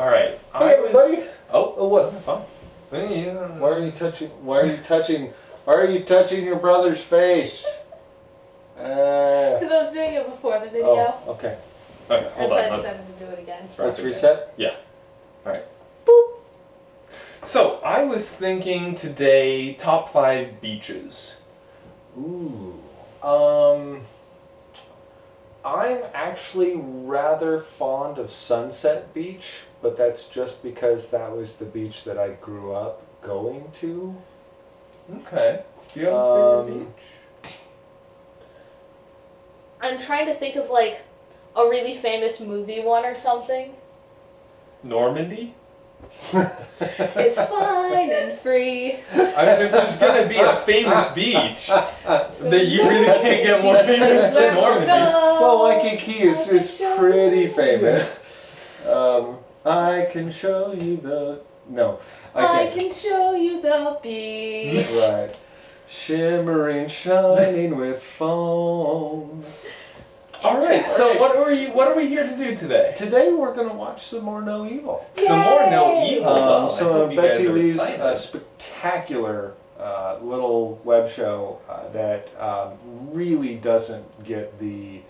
All right. Hey, everybody. Oh, what? Oh. Why are you touching your brother's face? Because I was doing it before the video. Oh, okay. Okay, And hold so I on. decided to do it again. Let's reset? Yeah. All right. Boop. So, I was thinking today, top 5 beaches. Ooh. I'm actually rather fond of Sunset Beach, but that's just because that was the beach that I grew up going to. Okay. Do you have a favorite beach? I'm trying to think of like a really famous movie one or something. Normandy? It's fine and free. I mean, if there's gonna be a famous beach, that you really can't get more famous than Normandy. Well, Waikiki is pretty famous. I can show you the... No. I can show you the beach. Right. Shimmering, shining with foam. Alright, so what are we here to do today? Today we're going to watch some more No Evil. Some more No Evil. Some of Betsy Lee's spectacular little web show that really doesn't get the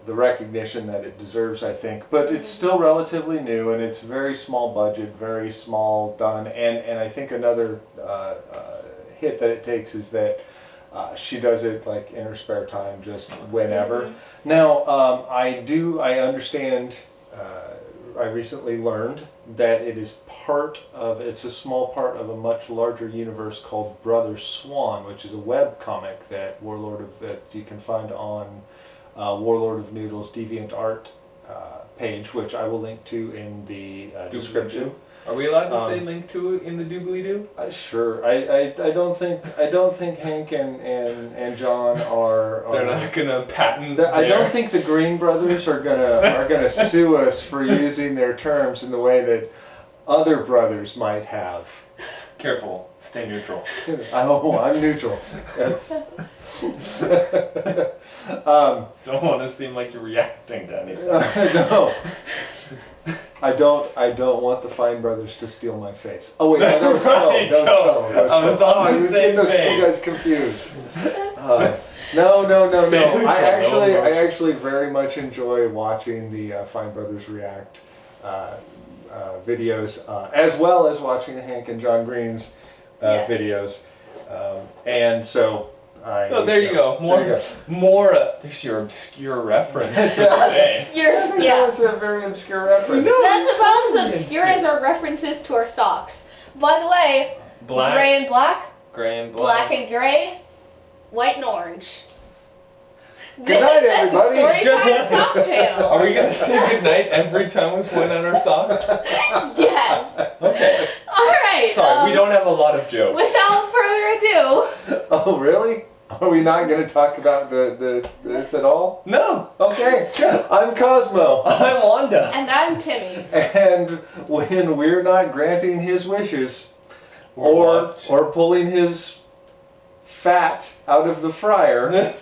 recognition that it deserves, I think. But it's still relatively new, and it's very small budget, very small done. And I think another hit that it takes is that she does it like in her spare time, just whenever. Now, I understand, I recently learned that it's a small part of a much larger universe called Brother Swan, which is a web comic that that you can find on Warlordofnoodles Deviant Art page, which I will link to in the description. Are we allowed to say link to it in the doobly-doo? Sure. I don't think Hank and John are. They're not gonna patent. I don't think the Green brothers are gonna sue us for using their terms in the way that other brothers might have. Careful. Stay neutral. Oh, I'm neutral. Yes. Don't want to seem like you're reacting to anything. No. I don't want the Fine brothers to steal my face. Oh wait, no, that was Right, Coe. I was on the I was same getting those page. two guys confused. No. I actually very much enjoy watching the Fine brothers react videos, as well as watching Hank and John Green's videos, and so. So there you go. More. There's your obscure reference for today. That was a very obscure reference. That's about as obscure as our references to our socks. By the way, gray and black, black and gray, white and orange. Good night, everybody. Storytime sock channel. Are we gonna say goodnight every time we point out our socks? Yes. Okay. All right. Sorry, we don't have a lot of jokes. Without further ado. Oh, really? Are we not going to talk about this at all? No. Okay. I'm Cosmo. I'm Wanda. And I'm Timmy. And when we're not granting his wishes, or pulling his fat out of the fryer,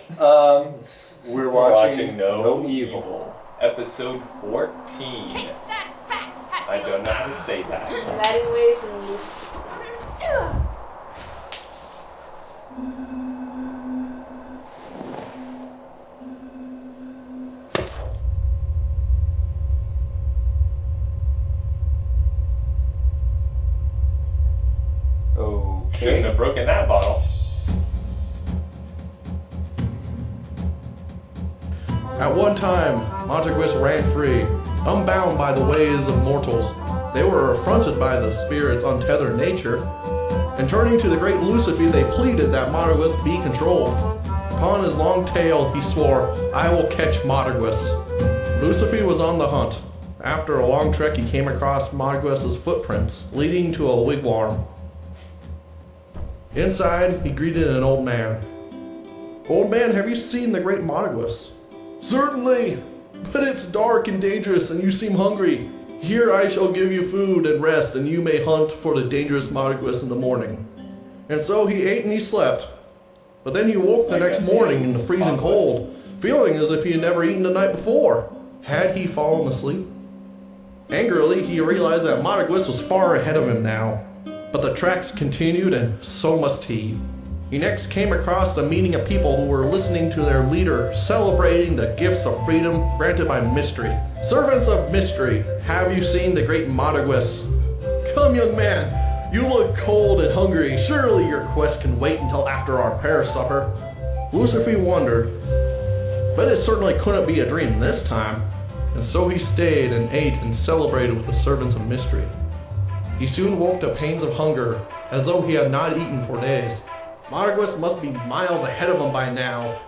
we're watching No Evil. Episode 14. I don't know how to say that. I'm adding ways and Shouldn't have broken that bottle. At one time, Mahtigwess ran free, unbound by the ways of mortals. They were affronted by the spirit's untethered nature, and turning to the great Lusifee, they pleaded that Mahtigwess be controlled. Upon his long tail, he swore, "I will catch Mahtigwess." Lusifee was on the hunt. After a long trek, he came across Mahtigwess's footprints, leading to a wigwam. Inside, he greeted an old man. "Old man, have you seen the great Mahtigwess?" "Certainly, but it's dark and dangerous and you seem hungry. Here I shall give you food and rest, and you may hunt for the dangerous Mahtigwess in the morning." And so he ate and he slept. But then he woke the next morning in the freezing cold, feeling as if he had never eaten the night before. Had he fallen asleep? Angrily, he realized that Mahtigwess was far ahead of him now. But the tracks continued, and so must he. He next came across a meeting of people who were listening to their leader celebrating the gifts of freedom granted by mystery. Servants of mystery, have you seen the great Mahtigwess? Come, young man, you look cold and hungry. Surely your quest can wait until after our pear supper. Lusifee wondered, but it certainly couldn't be a dream this time. And so he stayed and ate and celebrated with the servants of mystery. He soon woke to pains of hunger, as though he had not eaten for days. Mahtigwess must be miles ahead of him by now,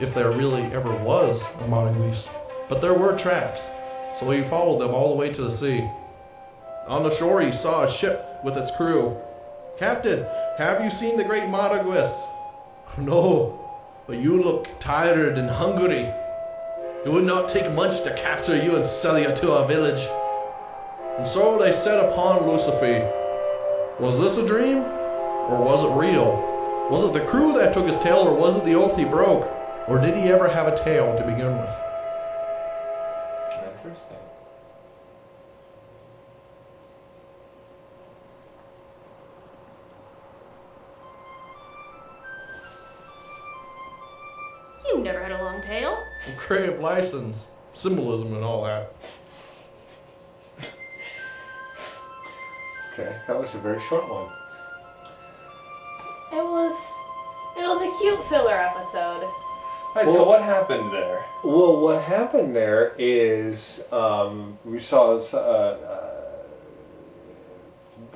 if there really ever was a Mahtigwess. But there were tracks, so he followed them all the way to the sea. On the shore he saw a ship with its crew. Captain, have you seen the great Mahtigwess? No, but you look tired and hungry. It would not take much to capture you and sell you to a village. And so they set upon Lusifee. Was this a dream? Or was it real? Was it the crew that took his tail, or was it the oath he broke? Or did he ever have a tail to begin with? Interesting. You never had a long tail. Creative license, symbolism and all that. Okay, that was a very short one. It was a cute filler episode. Alright, so what happened there? Well, what happened there is we saw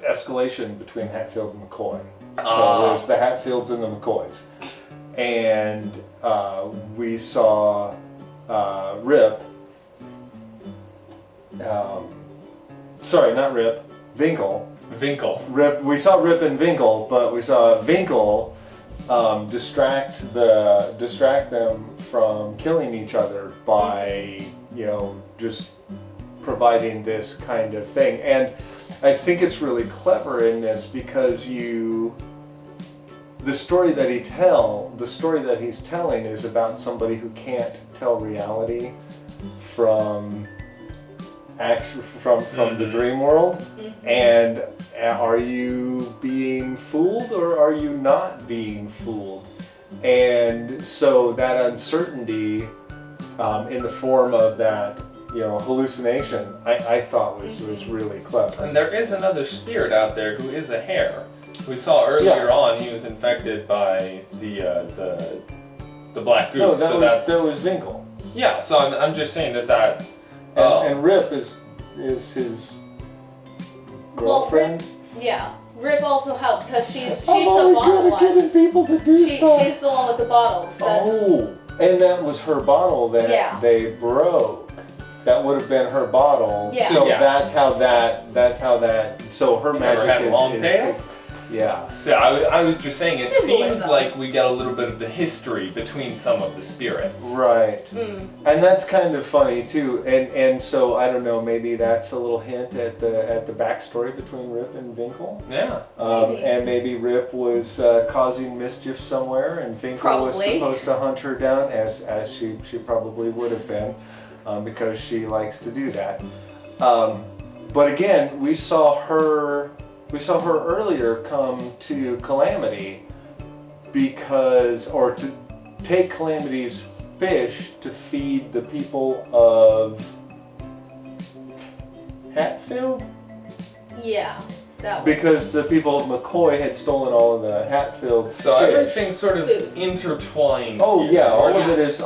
escalation between Hatfield and McCoy. So there's the Hatfields and the McCoys. And we saw Rip. Sorry, not Rip. Winkle. Rip. We saw Rip and Winkle, but we saw Winkle distract them from killing each other by, just providing this kind of thing. And I think it's really clever in this because the story that he's telling is about somebody who can't tell reality from the dream world. And are you being fooled or are you not being fooled? And so that uncertainty in the form of that hallucination, I thought was really clever. And there is another spirit out there who is a hare. We saw earlier on he was infected by the black goo. No, that was Winkle. Yeah, so I'm just saying that and Rip is his girlfriend. Rip also helped because she's the bottle one. People to do stuff. She's the one with the bottles. And that was her bottle that they broke. That would have been her bottle. Yeah. So that's how that. So her magic had a long tail. Yeah. So I was just saying it Symbolism. seems like we get a little bit of the history between some of the spirits. Right. And that's kind of funny too. And so I don't know, maybe that's a little hint at the backstory between Rip and Winkle. Yeah. And maybe Rip was causing mischief somewhere, and Winkle was supposed to hunt her down, as she probably would have been, because she likes to do that. But again, we saw her earlier come to Calamity to take Calamity's fish to feed the people of Hatfield? Yeah, that one. Because the people of McCoy had stolen all of the Hatfield's So fish. everything's sort of intertwined. Oh here. yeah, all of it is.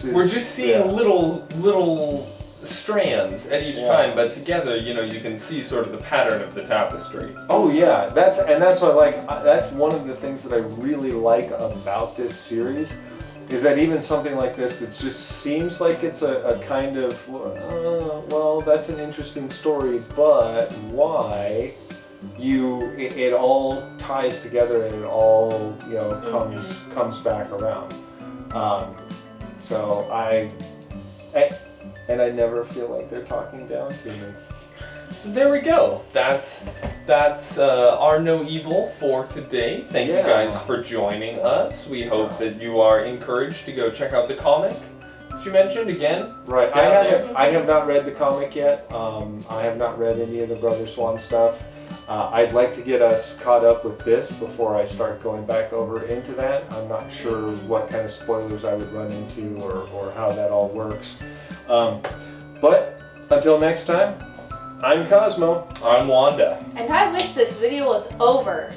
We're just seeing little strands at each time, but together, you can see sort of the pattern of the tapestry. Oh yeah, that's what I like. That's one of the things that I really like about this series, is that even something like this that just seems like it's a kind of, well, that's an interesting story, but why? It all ties together and it all comes back around. So I never feel like they're talking down to me. So there we go. That's our No Evil for today. Thank you guys for joining us. We hope that you are encouraged to go check out the comic. she mentioned again. Right. I have not read the comic yet. I have not read any of the Brother Swan stuff. I'd like to get us caught up with this before I start going back over into that. I'm not sure what kind of spoilers I would run into or how that all works. But until next time, I'm Cosmo. I'm Wanda. And I wish this video was over.